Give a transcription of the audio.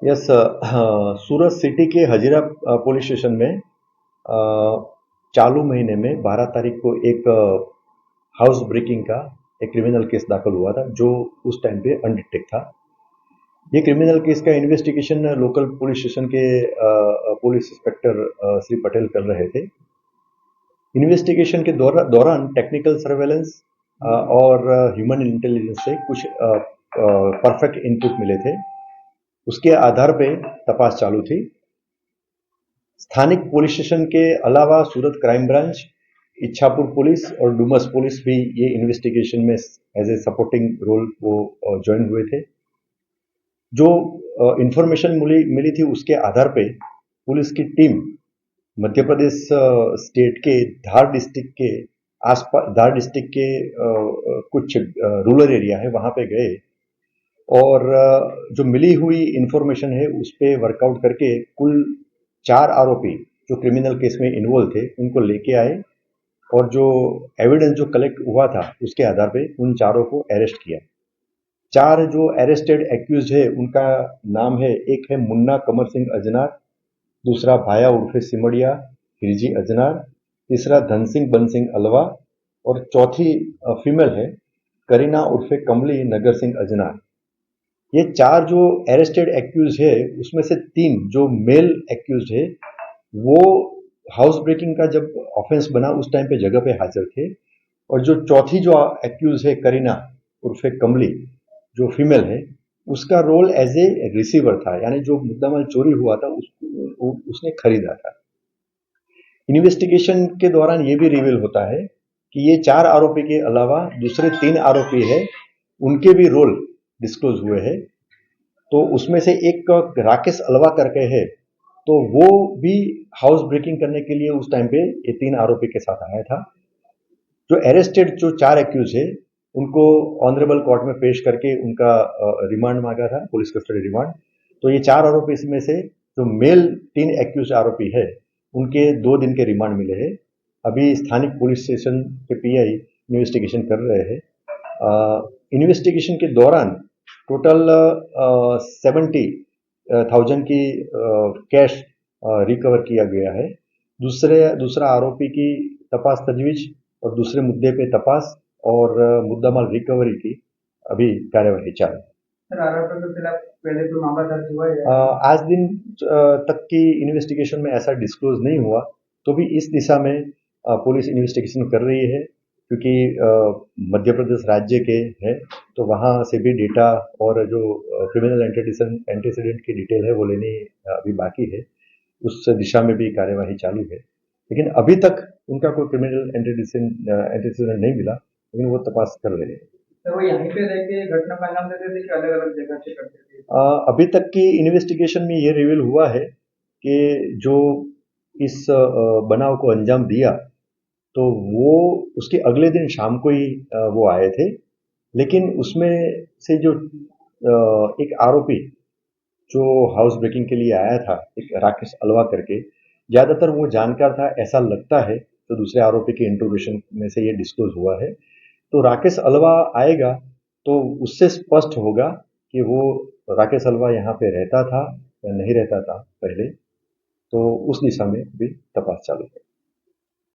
Yes, सूरत city के Hazira police station में अ, चालू महीने में 12 तारीख को एक हाउस ब्रेकिंग का एक क्रिमिनल केस दाखिल हुआ था, जो उस टाइम पे अनडिटेक्ट था। ये क्रिमिनल केस का इन्वेस्टिगेशन लोकल पुलिस स्टेशन के पुलिस इंस्पेक्टर श्री पटेल कर रहे थे। इन्वेस्टिगेशन के दौरान टेक्निकल सर्वेलेंस और ह्यूमन इंटेलिजेंस से कुछ परफेक्ट इनपुट मिले थे। उसके आधार पे तपास चालू थी। स्थानिक पुलिस स्टेशन के अलावा सूरत क्राइम ब्रांच, इच्छापुर पुलिस और डुमस पुलिस भी ये इन्वेस्टिगेशन में एज ए सपोर्टिंग रोल वो ज्वाइन हुए थे। जो इंफॉर्मेशन मिली थी, उसके आधार पे पुलिस की टीम मध्य प्रदेश स्टेट के धार डिस्ट्रिक्ट के आसपास, धार डिस्ट्रिक्ट के कुछ रूरल एरिया है, वहां पे गए और जो मिली हुई इंफॉर्मेशन है उस पर वर्कआउट करके कुल 4 आरोपी जो क्रिमिनल केस में इन्वॉल्व थे उनको लेके आए और जो एविडेंस जो कलेक्ट हुआ था उसके आधार पे उन चारों को अरेस्ट किया। 4 जो अरेस्टेड एक्यूज है उनका नाम है, एक है मुन्ना कमर सिंह अजनार, दूसरा भाया उर्फे सिमड़िया हिरजी अजनार, तीसरा धन सिंह बन सिंह अलवा और चौथी फीमेल है करीना उर्फे कमली नगर सिंह अजनार। ये 4 जो अरेस्टेड एक्यूज है उसमें से 3 जो मेल एक्यूज है वो हाउस ब्रेकिंग का जब ऑफेंस बना उस टाइम पे जगह पे हाजिर थे, और जो चौथी जो एक्यूज है करीना उर्फे कमली जो फीमेल है, उसका रोल एज ए रिसीवर था, यानी जो मुद्दामाल चोरी हुआ था उसने खरीदा था। इन्वेस्टिगेशन के दौरान ये भी रिवील होता है कि ये 4 आरोपी के अलावा दूसरे 3 आरोपी है, उनके भी रोल डिस्क्लोज हुए हैं। तो उसमें से एक राकेश अलवा करके है, तो वो भी हाउस ब्रेकिंग करने के लिए उस टाइम पे ये 3 आरोपी के साथ आया था। जो अरेस्टेड जो 4 एक्यूज है उनको ऑनरेबल कोर्ट में पेश करके उनका रिमांड मांगा था, पुलिस कस्टडी रिमांड। तो ये 4 आरोपी में से जो मेल 3 एक्यूज आरोपी है उनके 2 दिन के रिमांड मिले हैं। अभी स्थानिक पुलिस स्टेशन के पीआई इन्वेस्टिगेशन कर रहे हैं। इन्वेस्टिगेशन के दौरान टोटल 70,000 की कैश रिकवर किया गया है। दूसरा आरोपी की तपास तजवीज और दूसरे मुद्दे पे तपास और मुद्दामाल रिकवरी की अभी कार्यवाही चालू है। सर, आरोपियों के खिलाफ पहले कोई मामला दर्ज हुआ है? आज दिन तक की इन्वेस्टिगेशन में ऐसा डिस्क्लोज नहीं हुआ, तो भी इस दिशा में पुलिस इन्वेस्टिगेशन कर रही है, क्योंकि मध्य प्रदेश राज्य के हैं तो वहाँ से भी डेटा और जो क्रिमिनल एंटीसीडेंट की डिटेल है वो लेनी अभी बाकी है। उस दिशा में भी कार्यवाही चालू है, लेकिन अभी तक उनका कोई क्रिमिनल एंटीसीडेंट नहीं मिला, लेकिन वो तपास कर रहे हैं। तो वो यहीं पे रह के घटना को अंजाम देते थे कि अलग-अलग जगह से करते थे? अभी तक की इन्वेस्टिगेशन में ये रिवील हुआ है कि जो इस बनाव को अंजाम दिया तो वो उसके अगले दिन शाम को ही वो आए थे, लेकिन उसमें से जो एक आरोपी जो हाउस ब्रेकिंग के लिए आया था, एक राकेश अलवा करके, ज्यादातर वो जानकार था ऐसा लगता है, तो दूसरे आरोपी के इंट्रोगेशन में से ये डिस्क्लोज हुआ है। तो राकेश अलवा आएगा तो उससे स्पष्ट होगा कि वो राकेश अलवा यहाँ पे रहता था या नहीं रहता था पहले, तो उस दिशा में भी तपास चालू है।